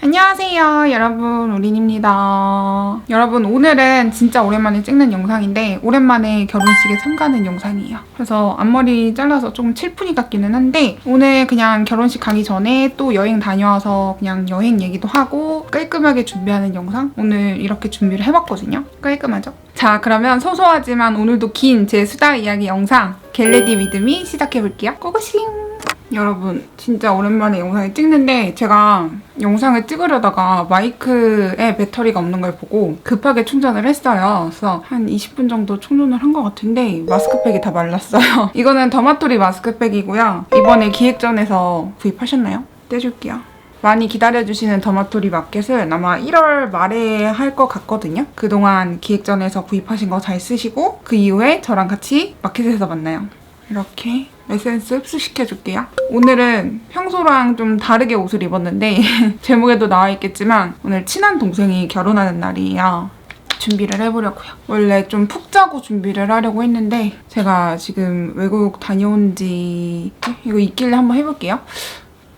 안녕하세요 여러분, 우린입니다. 여러분, 오늘은 진짜 오랜만에 찍는 영상인데 오랜만에 결혼식에 참가하는 영상이에요. 그래서 앞머리 잘라서 조금 칠푼이 같기는 한데 오늘 그냥 결혼식 가기 전에 또 여행 다녀와서 그냥 여행 얘기도 하고 깔끔하게 준비하는 영상 오늘 이렇게 준비를 해봤거든요. 깔끔하죠? 자, 그러면 소소하지만 오늘도 긴 제 수다 이야기 영상 겟레디 위드미 시작해볼게요. 고고싱! 여러분, 진짜 오랜만에 영상을 찍는데 제가 영상을 찍으려다가 마이크에 배터리가 없는 걸 보고 급하게 충전을 했어요. 그래서 한 20분 정도 충전을 한 것 같은데 마스크팩이 다 말랐어요. 이거는 더마토리 마스크팩이고요. 이번에 기획전에서 구입하셨나요? 떼줄게요. 많이 기다려주시는 더마토리 마켓을 아마 1월 말에 할 것 같거든요. 그동안 기획전에서 구입하신 거 잘 쓰시고 그 이후에 저랑 같이 마켓에서 만나요. 이렇게 에센스 흡수시켜줄게요. 오늘은 평소랑 좀 다르게 옷을 입었는데 제목에도 나와 있겠지만 오늘 친한 동생이 결혼하는 날이에요. 준비를 해보려고요. 원래 좀 푹 자고 준비를 하려고 했는데 제가 지금 외국 다녀온 지 이거 있길래 한번 해볼게요.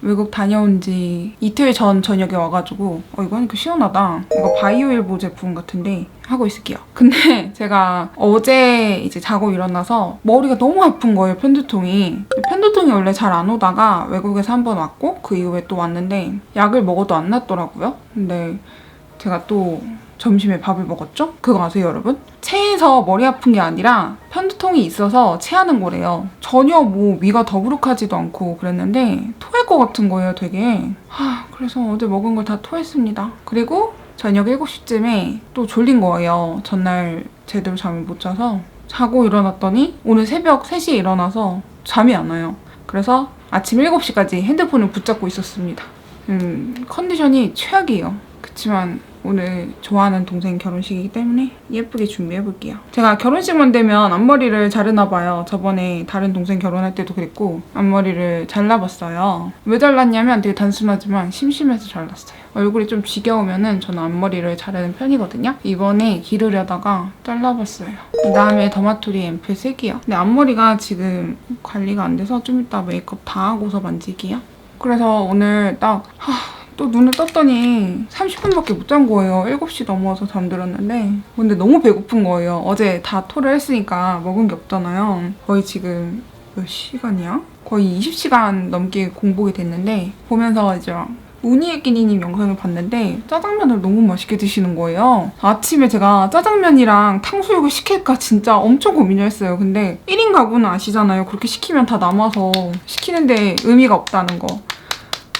외국 다녀온 지 이틀 전 저녁에 와가지고 이거 하니까 시원하다. 이거 바이오일보 제품 같은데 하고 있을게요. 근데 제가 어제 이제 자고 일어나서 머리가 너무 아픈 거예요, 편두통이. 편두통이 원래 잘 안 오다가 외국에서 한 번 왔고 그 이후에 또 왔는데 약을 먹어도 안 낫더라고요. 근데 제가 또 점심에 밥을 먹었죠? 그거 아세요, 여러분? 체해서 머리 아픈 게 아니라 편두통이 있어서 체하는 거래요. 전혀 뭐 위가 더부룩하지도 않고 그랬는데 토할 것 같은 거예요, 되게. 그래서 어제 먹은 걸 다 토했습니다. 그리고 저녁 7시쯤에 또 졸린 거예요. 전날 제대로 잠을 못 자서. 자고 일어났더니 오늘 새벽 3시에 일어나서 잠이 안 와요. 그래서 아침 7시까지 핸드폰을 붙잡고 있었습니다. 컨디션이 최악이에요. 그치만 오늘 좋아하는 동생 결혼식이기 때문에 예쁘게 준비해볼게요. 제가 결혼식만 되면 앞머리를 자르나 봐요. 저번에 다른 동생 결혼할 때도 그랬고 앞머리를 잘라봤어요. 왜 잘랐냐면 되게 단순하지만 심심해서 잘랐어요. 얼굴이 좀 지겨우면은 저는 앞머리를 자르는 편이거든요. 이번에 기르려다가 잘라봤어요. 이 다음에 더마토리 앰플 쓸게요. 근데 앞머리가 지금 관리가 안 돼서 좀 이따 메이크업 다 하고서 만질게요. 그래서 오늘 딱 또 눈을 떴더니 30분밖에 못 잔 거예요. 7시 넘어서 잠들었는데 근데 너무 배고픈 거예요. 어제 다 토를 했으니까 먹은 게 없잖아요. 거의 지금 몇 시간이야? 거의 20시간 넘게 공복이 됐는데 보면서 이제 우니의 끼니님 영상을 봤는데 짜장면을 너무 맛있게 드시는 거예요. 아침에 제가 짜장면이랑 탕수육을 시킬까 진짜 엄청 고민을 했어요. 근데 1인 가구는 아시잖아요. 그렇게 시키면 다 남아서 시키는데 의미가 없다는 거.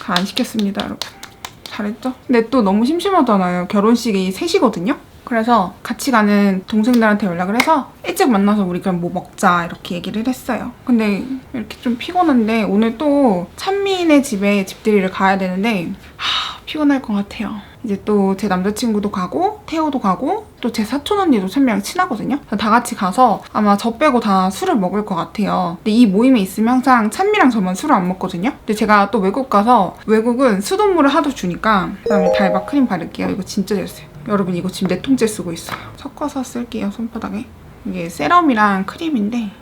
안 시켰습니다, 여러분. 잘했죠? 근데 또 너무 심심하잖아요. 결혼식이 3시거든요? 그래서 같이 가는 동생들한테 연락을 해서 일찍 만나서 우리 그럼 뭐 먹자 이렇게 얘기를 했어요. 근데 이렇게 좀 피곤한데 오늘 또 찬민의 집에 집들이를 가야 되는데 피곤할 것 같아요. 이제 또 제 남자친구도 가고 태호도 가고 또 제 사촌 언니도 찬미랑 친하거든요. 다 같이 가서 아마 저 빼고 다 술을 먹을 것 같아요. 근데 이 모임에 있으면 항상 찬미랑 저만 술을 안 먹거든요. 근데 제가 또 외국 가서 외국은 수돗물을 하도 주니까 그다음에 달바 크림 바를게요. 이거 진짜 잘 써요. 여러분 이거 지금 4통째 쓰고 있어요. 섞어서 쓸게요, 손바닥에. 이게 세럼이랑 크림인데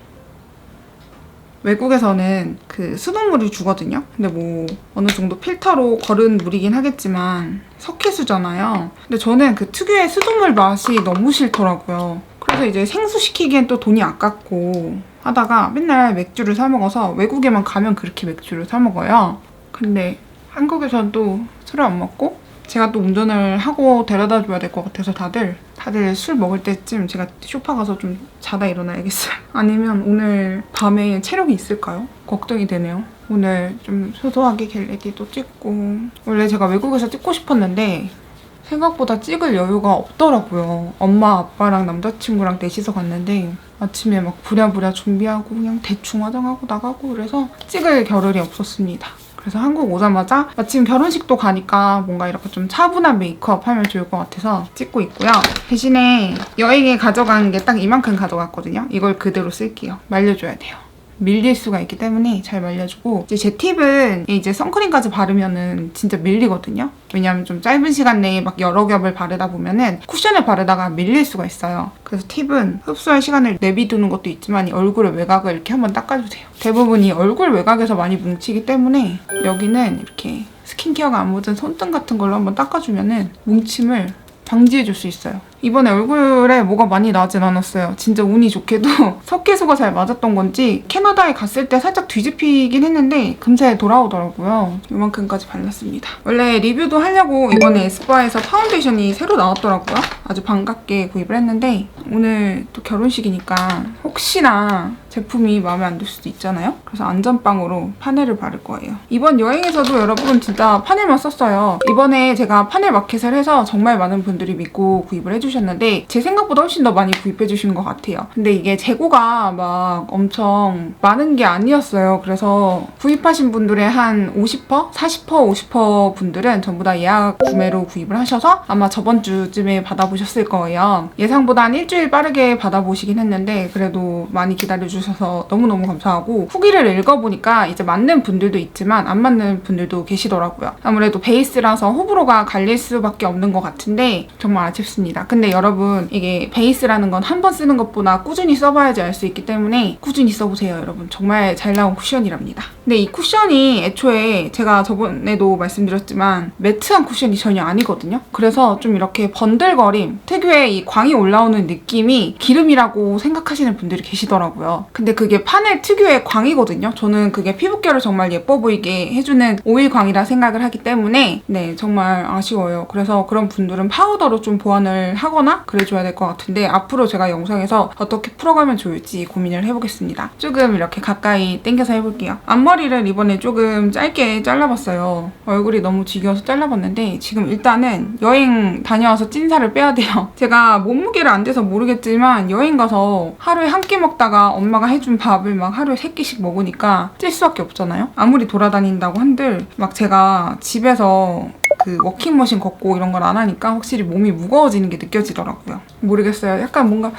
외국에서는 그 수돗물을 주거든요. 근데 뭐 어느 정도 필터로 거른 물이긴 하겠지만 석회수잖아요. 근데 저는 그 특유의 수돗물 맛이 너무 싫더라고요. 그래서 이제 생수 시키기엔 또 돈이 아깝고 하다가 맨날 맥주를 사 먹어서 외국에만 가면 그렇게 맥주를 사 먹어요. 근데 한국에서는 또 술을 안 먹고 제가 또 운전을 하고 데려다 줘야 될 것 같아서 다들 술 먹을 때쯤 제가 쇼파 가서 좀 자다 일어나야겠어요. 아니면 오늘 밤에 체력이 있을까요? 걱정이 되네요. 오늘 좀 소소하게 겟레디도 찍고 원래 제가 외국에서 찍고 싶었는데 생각보다 찍을 여유가 없더라고요. 엄마, 아빠랑 남자친구랑 넷이서 갔는데 아침에 막 부랴부랴 준비하고 그냥 대충 화장하고 나가고 그래서 찍을 겨를이 없었습니다. 그래서 한국 오자마자 마침 결혼식도 가니까 뭔가 이렇게 좀 차분한 메이크업 하면 좋을 것 같아서 찍고 있고요. 대신에 여행에 가져간 게 딱 이만큼 가져갔거든요. 이걸 그대로 쓸게요. 말려줘야 돼요. 밀릴 수가 있기 때문에 잘 말려주고 이제 제 팁은 이제 선크림까지 바르면은 진짜 밀리거든요. 왜냐하면 좀 짧은 시간 내에 막 여러 겹을 바르다 보면은 쿠션을 바르다가 밀릴 수가 있어요. 그래서 팁은 흡수할 시간을 내비두는 것도 있지만 이 얼굴의 외곽을 이렇게 한번 닦아주세요. 대부분 이 얼굴 외곽에서 많이 뭉치기 때문에 여기는 이렇게 스킨케어가 안 묻은 손등 같은 걸로 한번 닦아주면은 뭉침을 방지해줄 수 있어요. 이번에 얼굴에 뭐가 많이 나진 않았어요. 진짜 운이 좋게도 석회수가 잘 맞았던 건지 캐나다에 갔을 때 살짝 뒤집히긴 했는데 금세 돌아오더라고요. 이만큼까지 발랐습니다. 원래 리뷰도 하려고 이번에 에스쁘아에서 파운데이션이 새로 나왔더라고요. 아주 반갑게 구입을 했는데 오늘 또 결혼식이니까 혹시나 제품이 마음에 안 들 수도 있잖아요. 그래서 안전빵으로 파넬을 바를 거예요. 이번 여행에서도 여러분 진짜 파넬만 썼어요. 이번에 제가 파넬 마켓을 해서 정말 많은 분들이 믿고 구입을 해주셨는데 제 생각보다 훨씬 더 많이 구입해주신 것 같아요. 근데 이게 재고가 막 엄청 많은 게 아니었어요. 그래서 구입하신 분들의 한 50%? 40%? 50% 분들은 전부 다 예약 구매로 구입을 하셔서 아마 저번 주쯤에 받아보셨을 거예요. 예상보다 한 일주일 빠르게 받아보시긴 했는데 그래도 많이 기다려주셔서 너무너무 감사하고 후기를 읽어보니까 이제 맞는 분들도 있지만 안 맞는 분들도 계시더라고요. 아무래도 베이스라서 호불호가 갈릴 수밖에 없는 것 같은데 정말 아쉽습니다. 근데 여러분 이게 베이스라는 건 한 번 쓰는 것보다 꾸준히 써봐야지 알 수 있기 때문에 꾸준히 써보세요. 여러분 정말 잘 나온 쿠션이랍니다. 근데 이 쿠션이 애초에 제가 저번에도 말씀드렸지만 매트한 쿠션이 전혀 아니거든요. 그래서 좀 이렇게 번들거림 특유의 이 광이 올라오는 느낌이 기름이라고 생각하시는 분들이 계시더라고요. 근데 그게 파넬 특유의 광이거든요. 저는 그게 피부결을 정말 예뻐 보이게 해주는 오일 광이라 생각을 하기 때문에 네 정말 아쉬워요. 그래서 그런 분들은 파우더로 좀 보완을 하거나 그래줘야 될 것 같은데 앞으로 제가 영상에서 어떻게 풀어가면 좋을지 고민을 해보겠습니다. 조금 이렇게 가까이 당겨서 해볼게요. 앞머리를 이번에 조금 짧게 잘라봤어요. 얼굴이 너무 지겨워서 잘라봤는데 지금 일단은 여행 다녀와서 찐살을 빼야 돼요. 제가 몸무게를 안 돼서 모르겠지만 여행 가서 하루에 한 끼 먹다가 엄마가 해준 밥을 막 하루에 3끼씩 먹으니까 찔 수밖에 없잖아요. 아무리 돌아다닌다고 한들 막 제가 집에서 그 워킹머신 걷고 이런 걸 안 하니까 확실히 몸이 무거워지는 게 느껴지더라고요. 모르겠어요. 약간 뭔가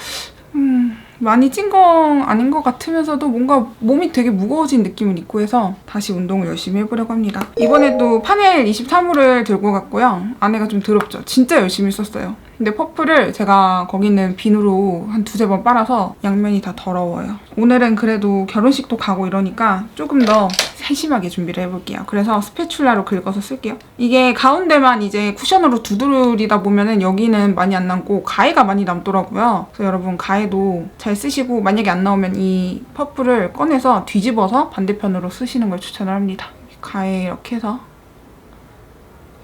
많이 찐 건 아닌 것 같으면서도 뭔가 몸이 되게 무거워진 느낌을 있고 해서 다시 운동을 열심히 해보려고 합니다. 이번에도 파넬 23호를 들고 갔고요. 안에가 좀 더럽죠. 진짜 열심히 썼어요. 근데 퍼플을 제가 거기 있는 비누로 한 2-3번 빨아서 양면이 다 더러워요. 오늘은 그래도 결혼식도 가고 이러니까 조금 더 세심하게 준비를 해볼게요. 그래서 스패츌라로 긁어서 쓸게요. 이게 가운데만 이제 쿠션으로 두드리다 보면은 여기는 많이 안 남고 가해가 많이 남더라고요. 그래서 여러분 가해도 잘 쓰시고 만약에 안 나오면 이 퍼플을 꺼내서 뒤집어서 반대편으로 쓰시는 걸 추천을 합니다. 가해 이렇게 해서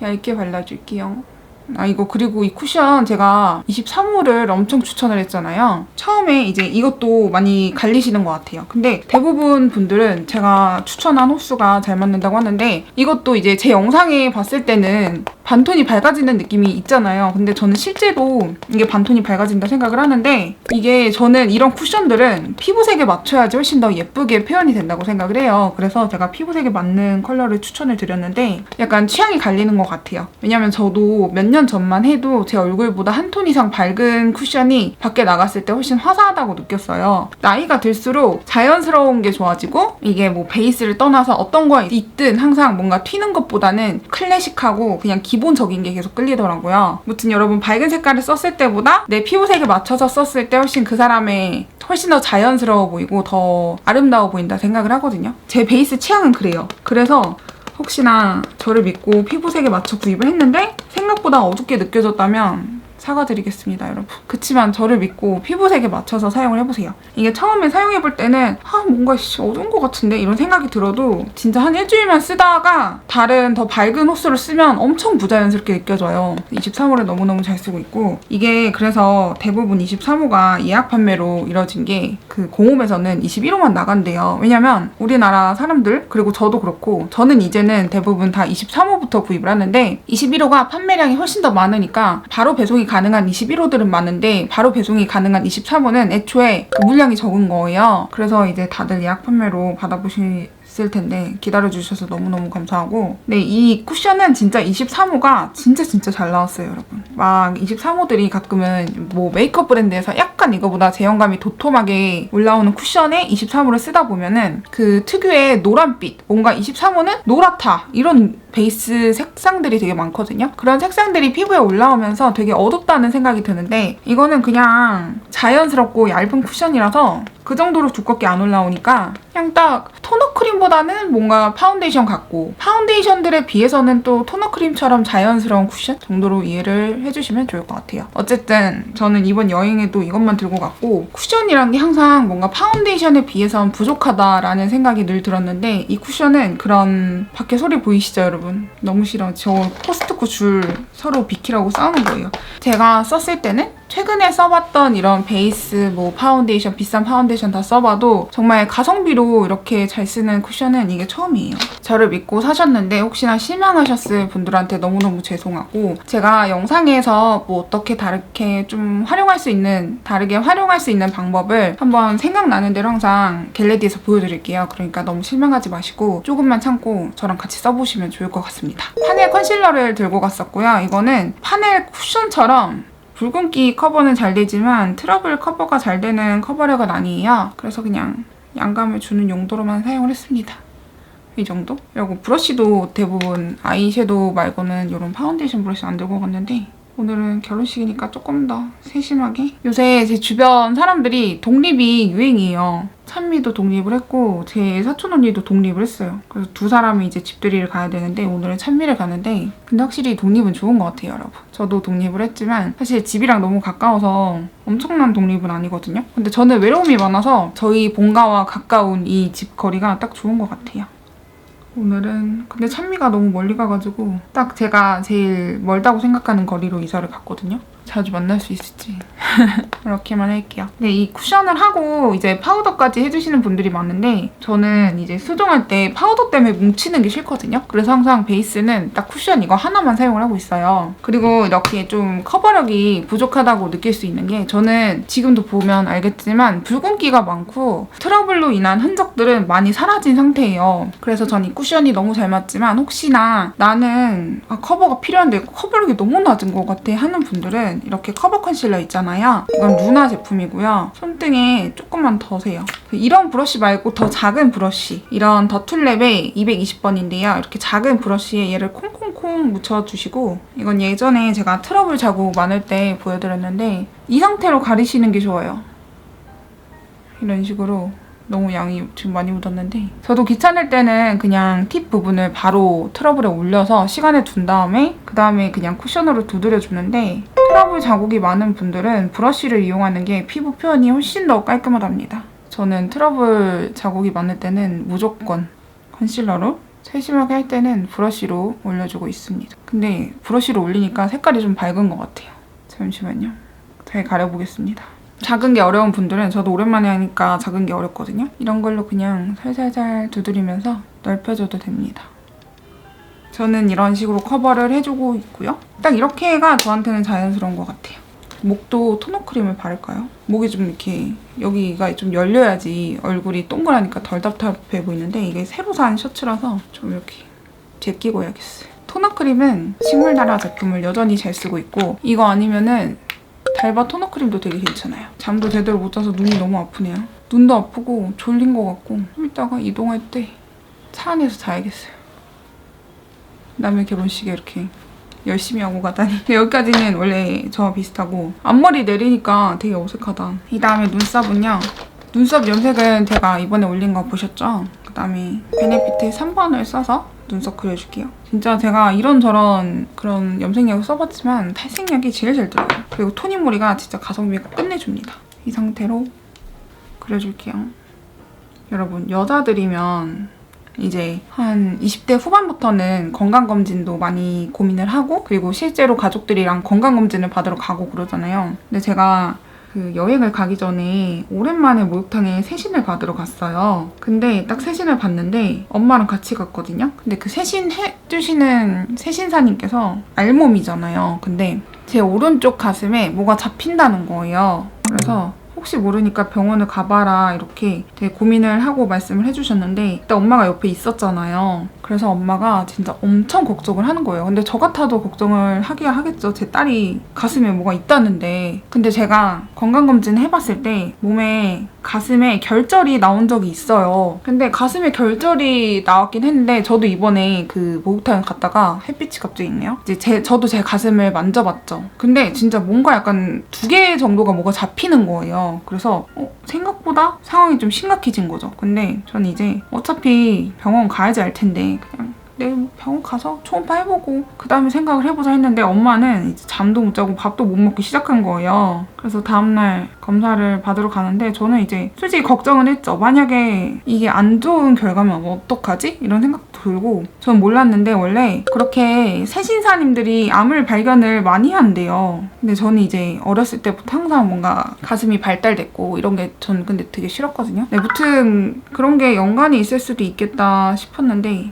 얇게 발라줄게요. 아 이거 그리고 이 쿠션 제가 23호를 엄청 추천을 했잖아요. 처음에 이제 이것도 많이 갈리시는 것 같아요. 근데 대부분 분들은 제가 추천한 호수가 잘 맞는다고 하는데 이것도 이제 제 영상에 봤을 때는 반톤이 밝아지는 느낌이 있잖아요. 근데 저는 실제로 이게 반톤이 밝아진다 생각을 하는데 이게 저는 이런 쿠션들은 피부색에 맞춰야지 훨씬 더 예쁘게 표현이 된다고 생각을 해요. 그래서 제가 피부색에 맞는 컬러를 추천을 드렸는데 약간 취향이 갈리는 것 같아요. 왜냐면 저도 몇 년 전만 해도 제 얼굴보다 한 톤 이상 밝은 쿠션이 밖에 나갔을 때 훨씬 화사하다고 느꼈어요. 나이가 들수록 자연스러운 게 좋아지고 이게 뭐 베이스를 떠나서 어떤 거에 있든 항상 뭔가 튀는 것보다는 클래식하고 그냥 기본적인 게 계속 끌리더라고요. 아무튼 여러분 밝은 색깔을 썼을 때보다 내 피부색에 맞춰서 썼을 때 훨씬 그 사람의 훨씬 더 자연스러워 보이고 더 아름다워 보인다 생각을 하거든요. 제 베이스 취향은 그래요. 그래서 혹시나 저를 믿고 피부색에 맞춰 구입을 했는데 생각보다 어둡게 느껴졌다면 사과드리겠습니다, 여러분. 그치만 저를 믿고 피부색에 맞춰서 사용을 해보세요. 이게 처음에 사용해볼 때는 뭔가 어두운 것 같은데 이런 생각이 들어도 진짜 한 일주일만 쓰다가 다른 더 밝은 호수를 쓰면 엄청 부자연스럽게 느껴져요. 23호를 너무너무 잘 쓰고 있고 이게 그래서 대부분 23호가 예약 판매로 이뤄진 게 그 공홈에서는 21호만 나간대요. 왜냐면 우리나라 사람들 그리고 저도 그렇고 저는 이제는 대부분 다 23호부터 구입을 하는데 21호가 판매량이 훨씬 더 많으니까 바로 배송이 가능한 21호들은 많은데 바로 배송이 가능한 23호는 애초에 그 물량이 적은 거예요. 그래서 이제 다들 예약 판매로 받아보셨을 텐데 기다려주셔서 너무너무 감사하고 네, 이 쿠션은 진짜 23호가 진짜 잘 나왔어요, 여러분. 막 23호들이 가끔은 뭐 메이크업 브랜드에서 약간 이거보다 제형감이 도톰하게 올라오는 쿠션에 23호를 쓰다 보면은 그 특유의 노란빛 뭔가 23호는 노랗다 이런 베이스 색상들이 되게 많거든요. 그런 색상들이 피부에 올라오면서 되게 어둡다는 생각이 드는데 이거는 그냥 자연스럽고 얇은 쿠션이라서 그 정도로 두껍게 안 올라오니까 그냥 딱 토너 크림보다는 뭔가 파운데이션 같고 파운데이션들에 비해서는 또 토너 크림처럼 자연스러운 쿠션 정도로 이해를 해주시면 좋을 것 같아요. 어쨌든 저는 이번 여행에도 이것만 들고 갔고 쿠션이란 게 항상 뭔가 파운데이션에 비해선 부족하다라는 생각이 늘 들었는데 이 쿠션은 그런 밖에 소리 보이시죠 여러분? 너무 싫어. 저 코스트코 줄 서로 비키라고 싸우는 거예요. 제가 썼을 때는 최근에 써봤던 이런 베이스, 뭐 파운데이션, 비싼 파운데이션 다 써봐도 정말 가성비로 이렇게 잘 쓰는 쿠션은 이게 처음이에요. 저를 믿고 사셨는데 혹시나 실망하셨을 분들한테 너무너무 죄송하고 제가 영상에서 뭐 어떻게 다르게 좀 다르게 활용할 수 있는 방법을 한번 생각나는 대로 항상 겟레디에서 보여드릴게요. 그러니까 너무 실망하지 마시고 조금만 참고 저랑 같이 써보시면 좋을 것 같습니다. 파넬 컨실러를 들고 갔었고요. 이거는 파넬 쿠션처럼 붉은기 커버는 잘 되지만 트러블 커버가 잘 되는 커버력은 아니에요. 그래서 그냥 양감을 주는 용도로만 사용을 했습니다. 이 정도? 그리고 브러쉬도 대부분 아이섀도우 말고는 이런 파운데이션 브러쉬 안 들고 갔는데 오늘은 결혼식이니까 조금 더 세심하게. 요새 제 주변 사람들이 독립이 유행이에요. 찬미도 독립을 했고 제 사촌 언니도 독립을 했어요. 그래서 두 사람이 이제 집들이를 가야 되는데 오늘은 찬미를 가는데 근데 확실히 독립은 좋은 것 같아요 여러분. 저도 독립을 했지만 사실 집이랑 너무 가까워서 엄청난 독립은 아니거든요. 근데 저는 외로움이 많아서 저희 본가와 가까운 이 집 거리가 딱 좋은 것 같아요. 오늘은 근데 찬미가 너무 멀리 가가지고 딱 제가 제일 멀다고 생각하는 거리로 이사를 갔거든요. 자주 만날 수 있을지 그렇게만 할게요. 근데 이 쿠션을 하고 이제 파우더까지 해주시는 분들이 많은데 저는 이제 수정할 때 파우더 때문에 뭉치는 게 싫거든요. 그래서 항상 베이스는 딱 쿠션 이거 하나만 사용을 하고 있어요. 그리고 이렇게 좀 커버력이 부족하다고 느낄 수 있는 게 저는 지금도 보면 알겠지만 붉은기가 많고 트러블로 인한 흔적들은 많이 사라진 상태예요. 그래서 전 이 쿠션이 너무 잘 맞지만 혹시나 나는 커버가 필요한데 커버력이 너무 낮은 것 같아 하는 분들은 이렇게 커버 컨실러 있잖아요. 이건 루나 제품이고요. 손등에 조금만 더 세요. 이런 브러쉬 말고 더 작은 브러쉬, 이런 더툴랩의 220번인데요. 이렇게 작은 브러쉬에 얘를 콩콩콩 묻혀주시고 이건 예전에 제가 트러블 자국 많을 때 보여드렸는데 이 상태로 가리시는 게 좋아요. 이런 식으로. 너무 양이 지금 많이 묻었는데 저도 귀찮을 때는 그냥 팁 부분을 바로 트러블에 올려서 시간에 둔 다음에 그 다음에 그냥 쿠션으로 두드려주는데 트러블 자국이 많은 분들은 브러쉬를 이용하는 게 피부 표현이 훨씬 더 깔끔하답니다. 저는 트러블 자국이 많을 때는 무조건 컨실러로, 세심하게 할 때는 브러쉬로 올려주고 있습니다. 근데 브러쉬로 올리니까 색깔이 좀 밝은 것 같아요. 잠시만요. 잘 가려보겠습니다. 작은 게 어려운 분들은 저도 오랜만에 하니까 작은 게 어렵거든요. 이런 걸로 그냥 살살살 두드리면서 넓혀줘도 됩니다. 저는 이런 식으로 커버를 해주고 있고요. 딱 이렇게가 저한테는 자연스러운 것 같아요. 목도 토너 크림을 바를까요? 목이 좀 이렇게 여기가 좀 열려야지 얼굴이 동그라니까 덜 답답해 보이는데 이게 새로 산 셔츠라서 좀 이렇게 제끼고 해야겠어요. 토너 크림은 식물나라 제품을 여전히 잘 쓰고 있고 이거 아니면은 달바 토너 크림도 되게 괜찮아요. 잠도 제대로 못 자서 눈이 너무 아프네요. 눈도 아프고 졸린 것 같고 좀 이따가 이동할 때 차 안에서 자야겠어요. 남의 결혼식에 이렇게 열심히 하고 가다니. 여기까지는 원래 저와 비슷하고 앞머리 내리니까 되게 어색하다. 이 다음에 눈썹은요. 눈썹 염색은 제가 이번에 올린 거 보셨죠? 그 다음에 베네피트 3번을 써서 눈썹 그려줄게요. 진짜 제가 이런저런 그런 염색약을 써봤지만 탈색약이 제일 잘 들어요. 그리고 토닉모리가 진짜 가성비가 끝내줍니다. 이 상태로 그려줄게요. 여러분 여자들이면 이제 한 20대 후반부터는 건강검진도 많이 고민을 하고 그리고 실제로 가족들이랑 건강검진을 받으러 가고 그러잖아요. 근데 제가 그 여행을 가기 전에 오랜만에 목욕탕에 세신을 받으러 갔어요. 근데 딱 세신을 받는데 엄마랑 같이 갔거든요. 근데 그 세신 해주시는 세신사님께서 알몸이잖아요. 근데 제 오른쪽 가슴에 뭐가 잡힌다는 거예요. 그래서 혹시 모르니까 병원을 가봐라 이렇게 되게 고민을 하고 말씀을 해주셨는데 그때 엄마가 옆에 있었잖아요. 그래서 엄마가 진짜 엄청 걱정을 하는 거예요. 근데 저 같아도 걱정을 하기야 하겠죠. 제 딸이 가슴에 뭐가 있다는데. 근데 제가 건강검진 해봤을 때 몸에 가슴에 결절이 나온 적이 있어요. 근데 가슴에 결절이 나왔긴 했는데 저도 이번에 그 목욕탕 갔다가 햇빛이 갑자기 있네요. 이제 저도 제 가슴을 만져봤죠. 근데 진짜 뭔가 약간 2개 정도가 뭐가 잡히는 거예요. 그래서 생각보다 상황이 좀 심각해진 거죠. 근데 전 이제 어차피 병원 가야지 알 텐데 그냥 내일 병원 가서 초음파 해보고 그 다음에 생각을 해보자 했는데 엄마는 이제 잠도 못 자고 밥도 못 먹기 시작한 거예요. 그래서 다음날 검사를 받으러 가는데 저는 이제 솔직히 걱정은 했죠. 만약에 이게 안 좋은 결과면 어떡하지? 이런 생각도 들고 전 몰랐는데 원래 그렇게 새신사님들이 암을 발견을 많이 한대요. 근데 저는 이제 어렸을 때부터 항상 뭔가 가슴이 발달됐고 이런 게 전 근데 되게 싫었거든요. 네, 무튼 그런 게 연관이 있을 수도 있겠다 싶었는데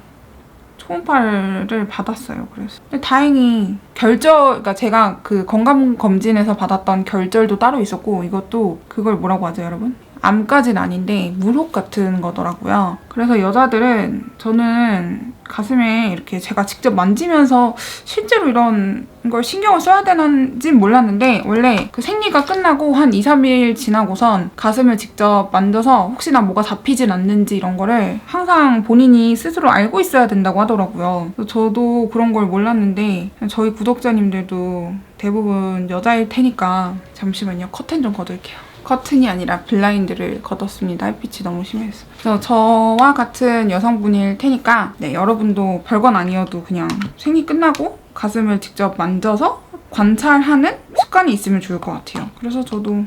초음파를 받았어요. 그래서 근데 다행히 그러니까 제가 그 건강검진에서 받았던 결절도 따로 있었고 이것도 그걸 뭐라고 하죠, 여러분? 암까지는 아닌데 물혹 같은 거더라고요. 그래서 여자들은 저는 가슴에 이렇게 제가 직접 만지면서 실제로 이런 걸 신경을 써야 되는지는 몰랐는데 원래 그 생리가 끝나고 한 2, 3일 지나고선 가슴을 직접 만져서 혹시나 뭐가 잡히진 않는지 이런 거를 항상 본인이 스스로 알고 있어야 된다고 하더라고요. 그래서 저도 그런 걸 몰랐는데 저희 구독자님들도 대부분 여자일 테니까 잠시만요. 커튼 좀 걷을게요. 커튼이 아니라 블라인드를 걷었습니다. 햇빛이 너무 심해서. 그래서 저와 같은 여성분일 테니까 네, 여러분도 별건 아니어도 그냥 생리 끝나고 가슴을 직접 만져서 관찰하는 습관이 있으면 좋을 것 같아요. 그래서 저도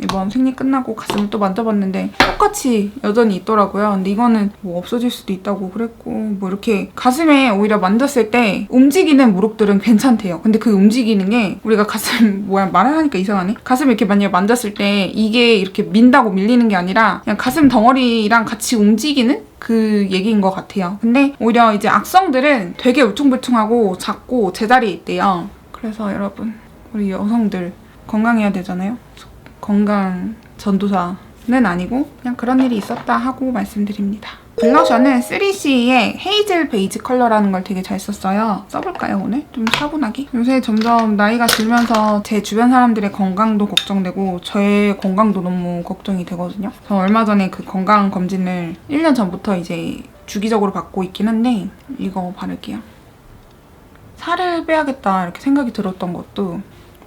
이번 생리 끝나고 가슴을 또 만져봤는데 똑같이 여전히 있더라고요. 근데 이거는 뭐 없어질 수도 있다고 그랬고 뭐 이렇게 가슴에 오히려 만졌을 때 움직이는 무릎들은 괜찮대요. 근데 그 움직이는 게 우리가 가슴 말을 하니까 이상하네. 가슴 이렇게 만약에 만졌을 때 이게 이렇게 민다고 밀리는 게 아니라 그냥 가슴 덩어리랑 같이 움직이는 그 얘기인 것 같아요. 근데 오히려 이제 악성들은 되게 울퉁불퉁하고 작고 제자리에 있대요. 그래서 여러분 우리 여성들 건강해야 되잖아요. 건강 전도사는 아니고 그냥 그런 일이 있었다 하고 말씀드립니다. 블러셔는 3CE의 헤이즐 베이지 컬러라는 걸 되게 잘 썼어요. 써볼까요 오늘? 좀 차분하게? 요새 점점 나이가 들면서 제 주변 사람들의 건강도 걱정되고 저의 건강도 너무 걱정이 되거든요. 저 얼마 전에 그 건강검진을 1년 전부터 이제 주기적으로 받고 있긴 한데 이거 바를게요. 살을 빼야겠다 이렇게 생각이 들었던 것도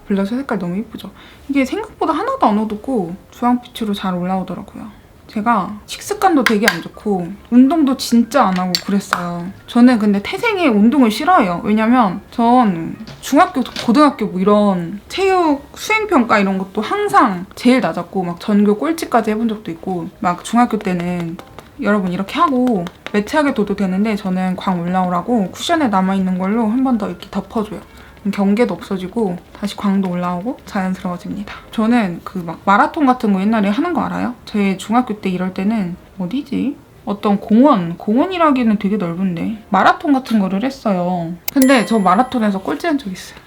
블러셔 색깔 너무 예쁘죠? 이게 생각보다 하나도 안 어둡고 주황빛으로 잘 올라오더라고요. 제가 식습관도 되게 안 좋고 운동도 진짜 안 하고 그랬어요. 저는 근데 태생에 운동을 싫어해요. 왜냐면 전 중학교, 고등학교 뭐 이런 체육 수행평가 이런 것도 항상 제일 낮았고 막 전교 꼴찌까지 해본 적도 있고 막 중학교 때는 여러분 이렇게 하고 매트하게 둬도 되는데 저는 광 올라오라고 쿠션에 남아있는 걸로 한 번 더 이렇게 덮어줘요. 경계도 없어지고 다시 광도 올라오고 자연스러워집니다. 저는 그 막 마라톤 같은 거 옛날에 하는 거 알아요? 제 중학교 때 이럴 때는 어디지? 어떤 공원이라기는 되게 넓은데 마라톤 같은 거를 했어요. 근데 저 마라톤에서 꼴찌한 적 있어요.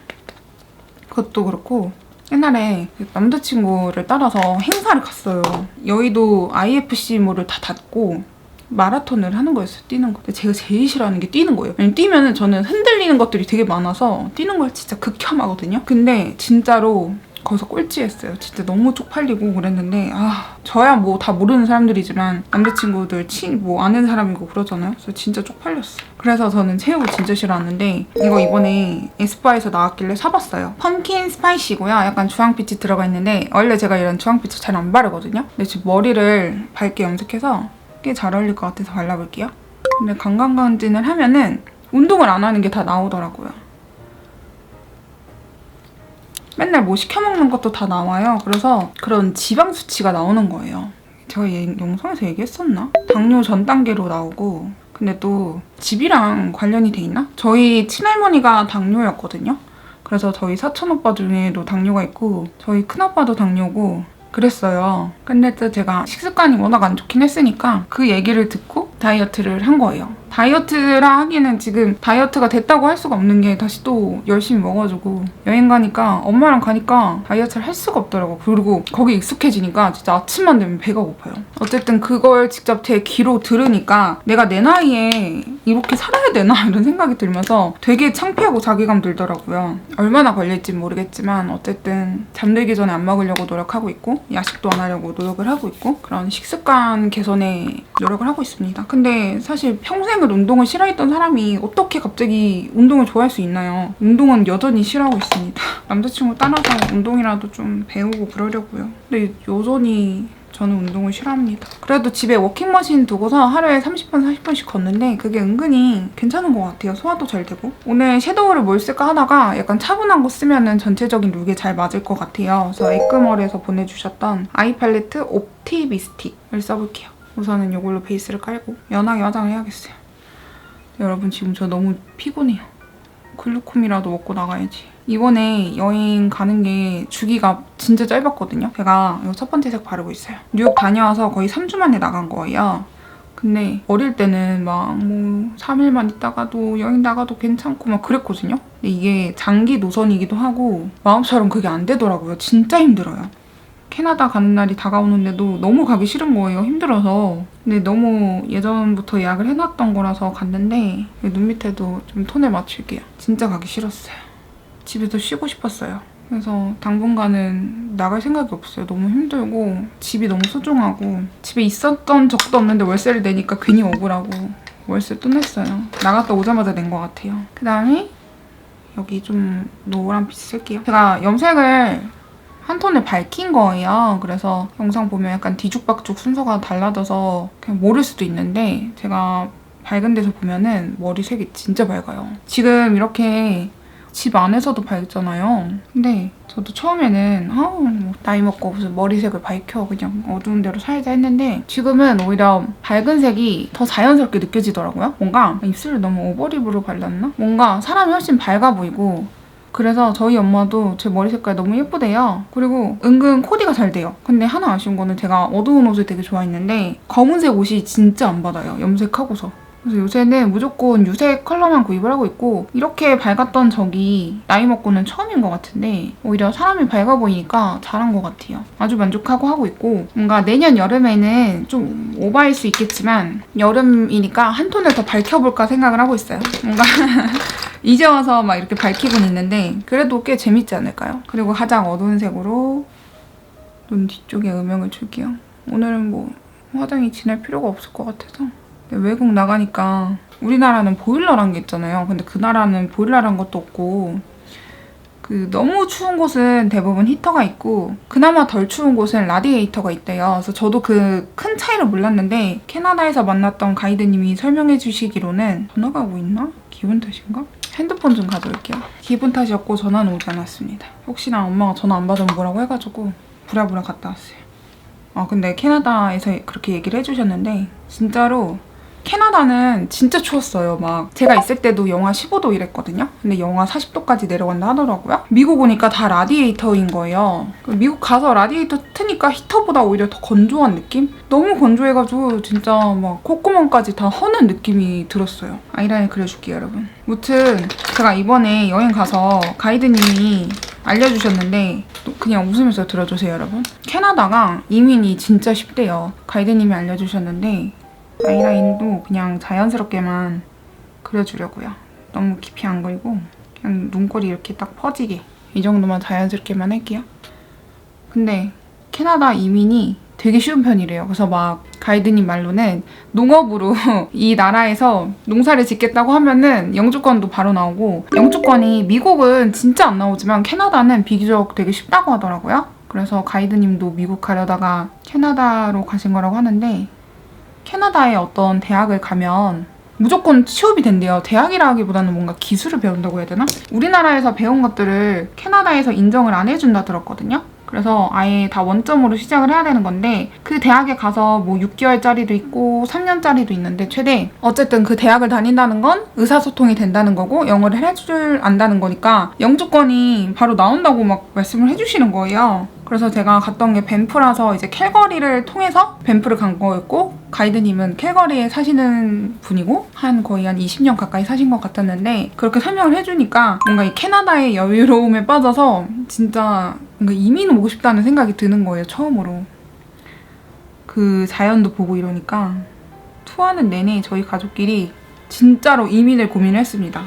그것도 그렇고 옛날에 남자친구를 따라서 행사를 갔어요. 여의도 IFC몰을 다 닫고 마라톤을 하는 거였어요. 뛰는 거. 제가 제일 싫어하는 게 뛰는 거예요. 왜냐면 뛰면은 저는 흔들리는 것들이 되게 많아서 뛰는 걸 진짜 극혐하거든요. 근데 진짜로 거기서 꼴찌했어요. 진짜 너무 쪽팔리고 그랬는데 저야 뭐 다 모르는 사람들이지만 남자친구들 뭐 아는 사람이고 그러잖아요. 그래서 진짜 쪽팔렸어요. 그래서 저는 체육을 진짜 싫어하는데 이거 이번에 에스쁘아에서 나왔길래 사봤어요. 펌킨 스파이시고요. 약간 주황빛이 들어가 있는데 원래 제가 이런 주황빛을 잘 안 바르거든요. 근데 지금 머리를 밝게 염색해서 꽤 잘 어울릴 것 같아서 발라볼게요. 근데 건강검진을 하면은 운동을 안 하는 게 다 나오더라고요. 맨날 뭐 시켜먹는 것도 다 나와요. 그래서 그런 지방 수치가 나오는 거예요. 제가 영상에서 얘기했었나? 당뇨 전 단계로 나오고 근데 또 집이랑 관련이 돼 있나? 저희 친할머니가 당뇨였거든요. 그래서 저희 사촌 오빠 중에도 당뇨가 있고 저희 큰오빠도 당뇨고 그랬어요. 근데 또 제가 식습관이 워낙 안 좋긴 했으니까 그 얘기를 듣고 다이어트를 한 거예요. 다이어트라 하기는 지금 다이어트가 됐다고 할 수가 없는 게 다시 또 열심히 먹어가지고 여행 가니까 엄마랑 가니까 다이어트를 할 수가 없더라고. 그리고 거기 익숙해지니까 진짜 아침만 되면 배가 고파요. 어쨌든 그걸 직접 제 귀로 들으니까 내가 내 나이에 이렇게 살아야 되나 이런 생각이 들면서 되게 창피하고 자괴감 들더라고요. 얼마나 걸릴지 모르겠지만 어쨌든 잠들기 전에 안 먹으려고 노력하고 있고 야식도 안 하려고 노력을 하고 있고 그런 식습관 개선에 노력을 하고 있습니다. 근데 사실 평생을 운동을 싫어했던 사람이 어떻게 갑자기 운동을 좋아할 수 있나요? 운동은 여전히 싫어하고 있습니다. 남자친구 따라서 운동이라도 좀 배우고 그러려고요. 근데 여전히 저는 운동을 싫어합니다. 그래도 집에 워킹머신 두고서 하루에 30분, 40분씩 걷는데 그게 은근히 괜찮은 것 같아요. 소화도 잘 되고. 오늘 섀도우를 뭘 쓸까 하다가 약간 차분한 거 쓰면은 전체적인 룩에 잘 맞을 것 같아요. 그래서 에크멀에서 보내주셨던 아이 팔레트 옵티미스틱을 써볼게요. 우선은 이걸로 베이스를 깔고 연하게 화장을 해야겠어요. 여러분 지금 저 너무 피곤해요. 글루콤이라도 먹고 나가야지. 이번에 여행 가는 게 주기가 진짜 짧았거든요. 제가 이거 첫 번째 색 바르고 있어요. 뉴욕 다녀와서 거의 3주 만에 나간 거예요. 근데 어릴 때는 막 뭐 3일만 있다가도 여행 나가도 괜찮고 막 그랬거든요. 근데 이게 장기 노선이기도 하고 마음처럼 그게 안 되더라고요. 진짜 힘들어요. 캐나다 가는 날이 다가오는데도 너무 가기 싫은 거예요. 힘들어서. 근데 너무 예전부터 예약을 해놨던 거라서 갔는데 눈 밑에도 좀 톤을 맞출게요. 진짜 가기 싫었어요. 집에서 쉬고 싶었어요. 그래서 당분간은 나갈 생각이 없어요. 너무 힘들고 집이 너무 소중하고 집에 있었던 적도 없는데 월세를 내니까 괜히 억울하고 월세 또 냈어요. 나갔다 오자마자 낸 것 같아요. 그다음에 여기 좀 노란빛 쓸게요. 제가 염색을 한 톤을 밝힌 거예요. 그래서 영상 보면 약간 뒤죽박죽 순서가 달라져서 그냥 모를 수도 있는데 제가 밝은 데서 보면은 머리색이 진짜 밝아요. 지금 이렇게 집 안에서도 밝잖아요. 근데 저도 처음에는 뭐 나이 먹고 무슨 머리색을 밝혀 그냥 어두운 데로 살자 했는데 지금은 오히려 밝은 색이 더 자연스럽게 느껴지더라고요. 뭔가 입술을 너무 오버립으로 발랐나? 뭔가 사람이 훨씬 밝아 보이고 그래서 저희 엄마도 제 머리 색깔 너무 예쁘대요. 그리고 은근 코디가 잘 돼요. 근데 하나 아쉬운 거는 제가 어두운 옷을 되게 좋아했는데 검은색 옷이 진짜 안 받아요. 염색하고서. 그래서 요새는 무조건 유색 컬러만 구입을 하고 있고 이렇게 밝았던 적이 나이 먹고는 처음인 것 같은데 오히려 사람이 밝아 보이니까 잘한 것 같아요. 아주 만족하고 하고 있고 뭔가 내년 여름에는 좀 오버할 수 있겠지만 여름이니까 한 톤을 더 밝혀볼까 생각을 하고 있어요. 뭔가 이제 와서 막 이렇게 밝히곤 있는데 그래도 꽤 재밌지 않을까요? 그리고 가장 어두운 색으로 눈 뒤쪽에 음영을 줄게요. 오늘은 뭐 화장이 진할 필요가 없을 것 같아서 외국 나가니까 우리나라는 보일러란 게 있잖아요. 근데 그 나라는 보일러란 것도 없고 그 너무 추운 곳은 대부분 히터가 있고 그나마 덜 추운 곳은 라디에이터가 있대요. 그래서 저도 그 큰 차이를 몰랐는데 캐나다에서 만났던 가이드님이 설명해 주시기로는 전화가 오고 있나? 기분 탓인가? 핸드폰 좀 가져올게요. 기분 탓이었고 전화는 오지 않았습니다. 혹시나 엄마가 전화 안 받으면 뭐라고 해가지고 부랴부랴 갔다 왔어요. 근데 캐나다에서 그렇게 얘기를 해주셨는데 진짜로 캐나다는 진짜 추웠어요. 막 제가 있을 때도 영하 15도 이랬거든요. 근데 영하 40도까지 내려간다 하더라고요. 미국 오니까 다 라디에이터인 거예요. 미국 가서 라디에이터 트니까 히터보다 오히려 더 건조한 느낌? 너무 건조해가지고 진짜 막 콧구멍까지 다 허는 느낌이 들었어요. 아이라인 그려줄게요, 여러분. 무튼 제가 이번에 여행 가서 가이드님이 알려주셨는데 그냥 웃으면서 들어주세요, 여러분. 캐나다가 이민이 진짜 쉽대요. 가이드님이 알려주셨는데 아이라인도 그냥 자연스럽게만 그려주려고요. 너무 깊이 안 그리고 그냥 눈꼬리 이렇게 딱 퍼지게 이 정도만 자연스럽게만 할게요. 근데 캐나다 이민이 되게 쉬운 편이래요. 그래서 막 가이드님 말로는 농업으로 이 나라에서 농사를 짓겠다고 하면은 영주권도 바로 나오고 영주권이 미국은 진짜 안 나오지만 캐나다는 비교적 되게 쉽다고 하더라고요. 그래서 가이드님도 미국 가려다가 캐나다로 가신 거라고 하는데 캐나다의 어떤 대학을 가면 무조건 취업이 된대요. 대학이라 하기보다는 뭔가 기술을 배운다고 해야 되나? 우리나라에서 배운 것들을 캐나다에서 인정을 안 해준다 들었거든요. 그래서 아예 다 원점으로 시작을 해야 되는 건데 그 대학에 가서 뭐 6개월짜리도 있고 3년짜리도 있는데 최대 어쨌든 그 대학을 다닌다는 건 의사소통이 된다는 거고 영어를 할 줄 안다는 거니까 영주권이 바로 나온다고 막 말씀을 해주시는 거예요. 그래서 제가 갔던 게 밴프라서 이제 캘거리를 통해서 밴프를 간 거였고 가이드님은 캘거리에 사시는 분이고 거의 한 20년 가까이 사신 것 같았는데 그렇게 설명을 해주니까 뭔가 이 캐나다의 여유로움에 빠져서 진짜 뭔가 이민 오고 싶다는 생각이 드는 거예요, 처음으로. 그 자연도 보고 이러니까 투어하는 내내 저희 가족끼리 진짜로 이민을 고민을 했습니다.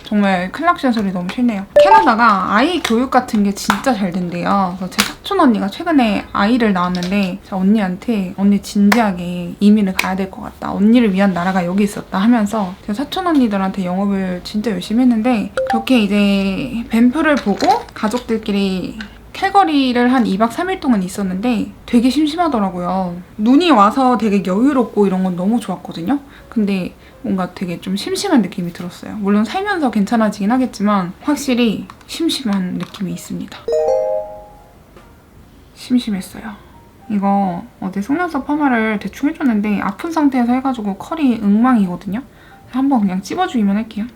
정말 클락션 소리 너무 싫네요. 캐나다가 아이 교육 같은 게 진짜 잘 된대요. 그래서 제 사촌 언니가 최근에 아이를 낳았는데 제가 언니한테 언니 진지하게 이민을 가야 될 것 같다. 언니를 위한 나라가 여기 있었다 하면서 제가 사촌 언니들한테 영업을 진짜 열심히 했는데 그렇게 이제 밴프를 보고 가족들끼리 캘거리를 한 2박 3일 동안 있었는데 되게 심심하더라고요. 눈이 와서 되게 여유롭고 이런 건 너무 좋았거든요. 근데 뭔가 되게 좀 심심한 느낌이 들었어요. 물론 살면서 괜찮아지긴 하겠지만 확실히 심심한 느낌이 있습니다. 심심했어요. 이거 어제 속눈썹 파마를 대충 해줬는데 아픈 상태에서 해가지고 컬이 엉망이거든요. 한번 그냥 찝어주기만 할게요.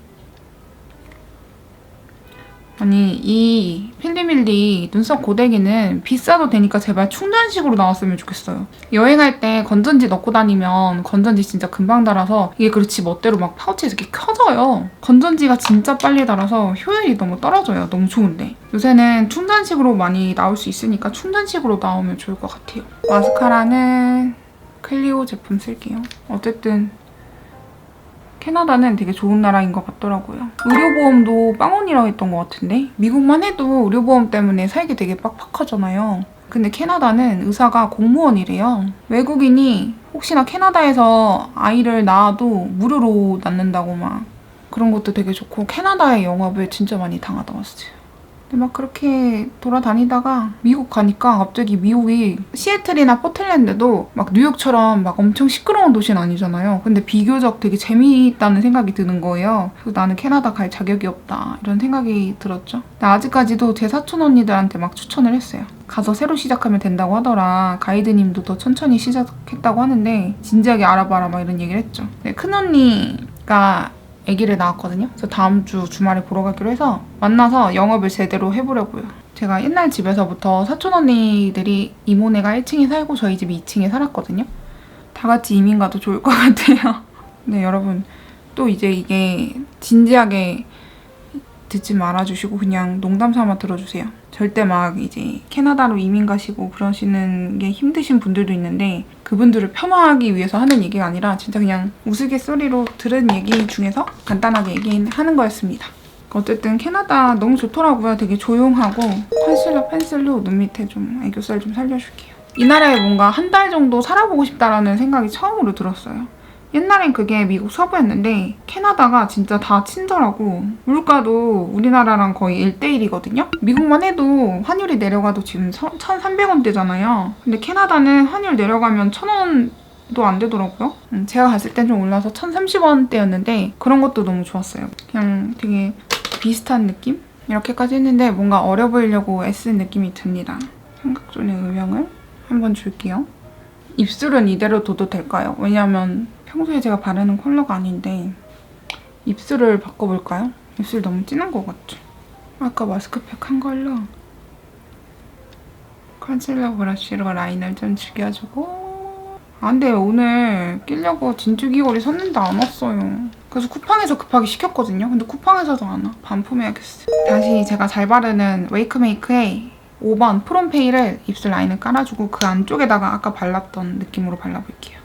아니 이 필리밀리 눈썹 고데기는 비싸도 되니까 제발 충전식으로 나왔으면 좋겠어요. 여행할 때 건전지 넣고 다니면 건전지 진짜 금방 닳아서 이게 그렇지 멋대로 막 파우치에서 이렇게 켜져요. 건전지가 진짜 빨리 닳아서 효율이 너무 떨어져요. 너무 좋은데. 요새는 충전식으로 많이 나올 수 있으니까 충전식으로 나오면 좋을 것 같아요. 마스카라는 클리오 제품 쓸게요. 어쨌든 캐나다는 되게 좋은 나라인 것 같더라고요. 의료보험도 빵원이라고 했던 것 같은데 미국만 해도 의료보험 때문에 살기 되게 빡빡하잖아요. 근데 캐나다는 의사가 공무원이래요. 외국인이 혹시나 캐나다에서 아이를 낳아도 무료로 낳는다고 막 그런 것도 되게 좋고 캐나다의 영업을 진짜 많이 당하다 왔어요. 근데 막 그렇게 돌아다니다가 미국 가니까 갑자기 미국이 시애틀이나 포틀랜드도 막 뉴욕처럼 막 엄청 시끄러운 도시는 아니잖아요. 근데 비교적 되게 재미있다는 생각이 드는 거예요. 그래서 나는 캐나다 갈 자격이 없다 이런 생각이 들었죠. 근데 아직까지도 제 사촌 언니들한테 막 추천을 했어요. 가서 새로 시작하면 된다고 하더라. 가이드님도 더 천천히 시작했다고 하는데 진지하게 알아봐라 막 이런 얘기를 했죠. 네, 큰언니가 아기를 낳았거든요. 그래서 다음 주 주말에 보러 가기로 해서 만나서 영업을 제대로 해보려고요. 제가 옛날 집에서부터 사촌 언니들이 이모네가 1층에 살고 저희 집이 2층에 살았거든요. 다 같이 이민 가도 좋을 것 같아요. 네, 여러분 또 이제 이게 진지하게 듣지 말아주시고 그냥 농담 삼아 들어주세요. 절대 막 이제 캐나다로 이민 가시고 그러시는 게 힘드신 분들도 있는데 그분들을 폄하하기 위해서 하는 얘기가 아니라 진짜 그냥 우스갯소리로 들은 얘기 중에서 간단하게 얘기하는 거였습니다. 어쨌든 캐나다 너무 좋더라고요. 되게 조용하고 컨실러 펜슬로 눈 밑에 좀 애교살 좀 살려줄게요. 이 나라에 뭔가 한 달 정도 살아보고 싶다라는 생각이 처음으로 들었어요. 옛날엔 그게 미국 서부였는데 캐나다가 진짜 다 친절하고 물가도 우리나라랑 거의 1대1이거든요? 미국만 해도 환율이 내려가도 지금 1,300원대잖아요. 근데 캐나다는 환율 내려가면 1,000원도 안 되더라고요. 제가 갔을 땐 좀 올라서 1,030원대였는데 그런 것도 너무 좋았어요. 그냥 되게 비슷한 느낌? 이렇게까지 했는데 뭔가 어려 보이려고 애쓴 느낌이 듭니다. 삼각존의 음영을 한번 줄게요. 입술은 이대로 둬도 될까요? 왜냐면 평소에 제가 바르는 컬러가 아닌데 입술을 바꿔볼까요? 입술 너무 진한 것 같죠? 아까 마스크팩 한 걸로 컨실러 브러쉬로 라인을 좀 죽여주고 근데 오늘 끼려고 진주 귀걸이 샀는데 안 왔어요. 그래서 쿠팡에서 급하게 시켰거든요. 근데 쿠팡에서도 안 와. 반품해야겠어요. 다시 제가 잘 바르는 웨이크메이크의 5번 프롬페이를 입술 라인을 깔아주고 그 안쪽에다가 아까 발랐던 느낌으로 발라볼게요.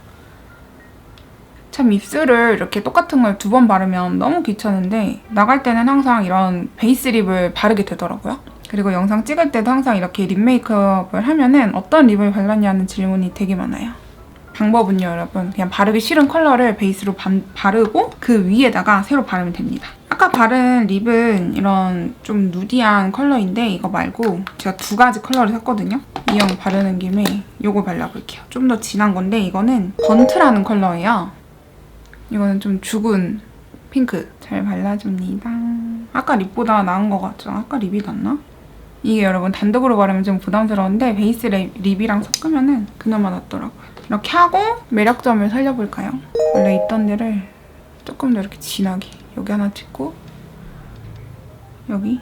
참 입술을 이렇게 똑같은 걸 2번 바르면 너무 귀찮은데 나갈 때는 항상 이런 베이스 립을 바르게 되더라고요. 그리고 영상 찍을 때도 항상 이렇게 립 메이크업을 하면은 어떤 립을 발랐냐는 질문이 되게 많아요. 방법은요, 여러분. 그냥 바르기 싫은 컬러를 베이스로 바르고 그 위에다가 새로 바르면 됩니다. 아까 바른 립은 이런 좀 누디한 컬러인데 이거 말고 제가 2가지 컬러를 샀거든요. 이형 바르는 김에 이거 발라볼게요. 좀 더 진한 건데 이거는 번트라는 컬러예요. 이거는 좀 죽은 핑크. 잘 발라줍니다. 아까 립보다 나은 것 같죠? 아까 립이 낫나? 이게 여러분 단독으로 바르면 좀 부담스러운데 베이스 립이랑 섞으면 그나마 낫더라고요. 이렇게 하고 매력점을 살려볼까요? 원래 있던 데를 조금 더 이렇게 진하게 여기 하나 찍고 여기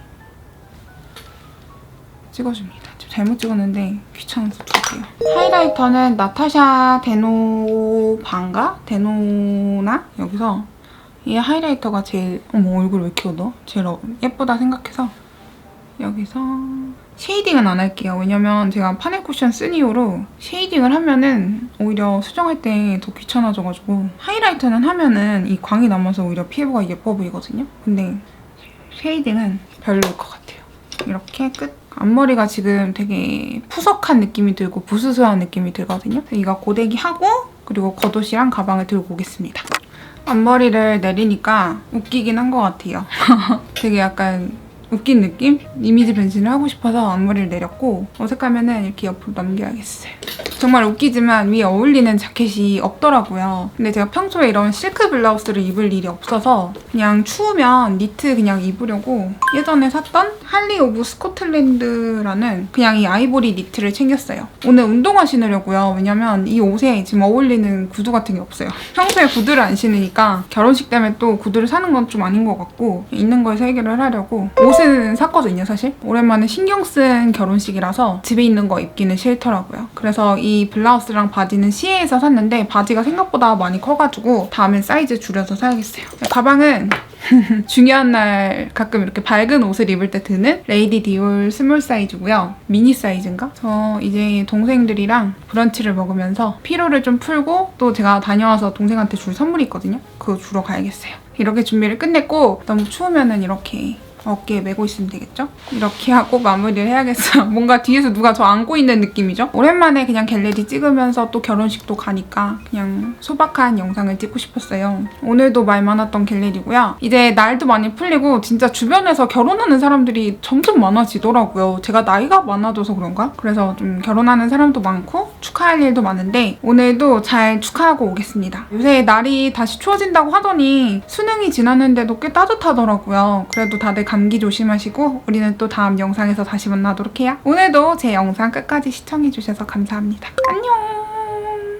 찍어줍니다. 좀 잘못 찍었는데 귀찮아서 둘게요. 하이라이터는 나타샤 데노바인가? 데노나? 여기서 이 하이라이터가 제일 어머 얼굴 왜 이렇게 어두워? 제일 예쁘다 생각해서 여기서 쉐이딩은 안 할게요. 왜냐면 제가 파넬 쿠션 쓴 이후로 쉐이딩을 하면은 오히려 수정할 때 더 귀찮아져가지고 하이라이터는 하면은 이 광이 남아서 오히려 피부가 예뻐 보이거든요. 근데 쉐이딩은 별로일 것 같아요. 이렇게 끝. 앞머리가 지금 되게 푸석한 느낌이 들고 부스스한 느낌이 들거든요. 이거 고데기 하고 그리고 겉옷이랑 가방을 들고 오겠습니다. 앞머리를 내리니까 웃기긴 한 것 같아요. 되게 약간 웃긴 느낌? 이미지 변신을 하고 싶어서 앞머리를 내렸고 어색하면은 이렇게 옆으로 넘겨야겠어요. 정말 웃기지만 위에 어울리는 자켓이 없더라고요. 근데 제가 평소에 이런 실크 블라우스를 입을 일이 없어서 그냥 추우면 니트 그냥 입으려고 예전에 샀던 할리 오브 스코틀랜드라는 그냥 이 아이보리 니트를 챙겼어요. 오늘 운동화 신으려고요. 왜냐면 이 옷에 지금 어울리는 구두 같은 게 없어요. 평소에 구두를 안 신으니까 결혼식 때문에 또 구두를 사는 건 좀 아닌 것 같고 있는 거에서 해결을 하려고 옷은 샀거든요, 사실. 오랜만에 신경 쓴 결혼식이라서 집에 있는 거 입기는 싫더라고요. 그래서 이 블라우스랑 바지는 시에에서 샀는데 바지가 생각보다 많이 커가지고 다음엔 사이즈 줄여서 사야겠어요. 가방은 중요한 날 가끔 이렇게 밝은 옷을 입을 때 드는 레이디 디올 스몰 사이즈고요. 미니 사이즈인가? 저 이제 동생들이랑 브런치를 먹으면서 피로를 좀 풀고 또 제가 다녀와서 동생한테 줄 선물이 있거든요. 그거 주러 가야겠어요. 이렇게 준비를 끝냈고 너무 추우면은 이렇게 어깨에 메고 있으면 되겠죠? 이렇게 하고 마무리를 해야겠어요. 뭔가 뒤에서 누가 저 안고 있는 느낌이죠? 오랜만에 그냥 갤러리 찍으면서 또 결혼식도 가니까 그냥 소박한 영상을 찍고 싶었어요. 오늘도 말 많았던 갤러리고요. 이제 날도 많이 풀리고 진짜 주변에서 결혼하는 사람들이 점점 많아지더라고요. 제가 나이가 많아져서 그런가? 그래서 좀 결혼하는 사람도 많고 축하할 일도 많은데 오늘도 잘 축하하고 오겠습니다. 요새 날이 다시 추워진다고 하더니 수능이 지났는데도 꽤 따뜻하더라고요. 그래도 다들 감기 조심하시고 우리는 또 다음 영상에서 다시 만나도록 해요. 오늘도 제 영상 끝까지 시청해주셔서 감사합니다. 안녕!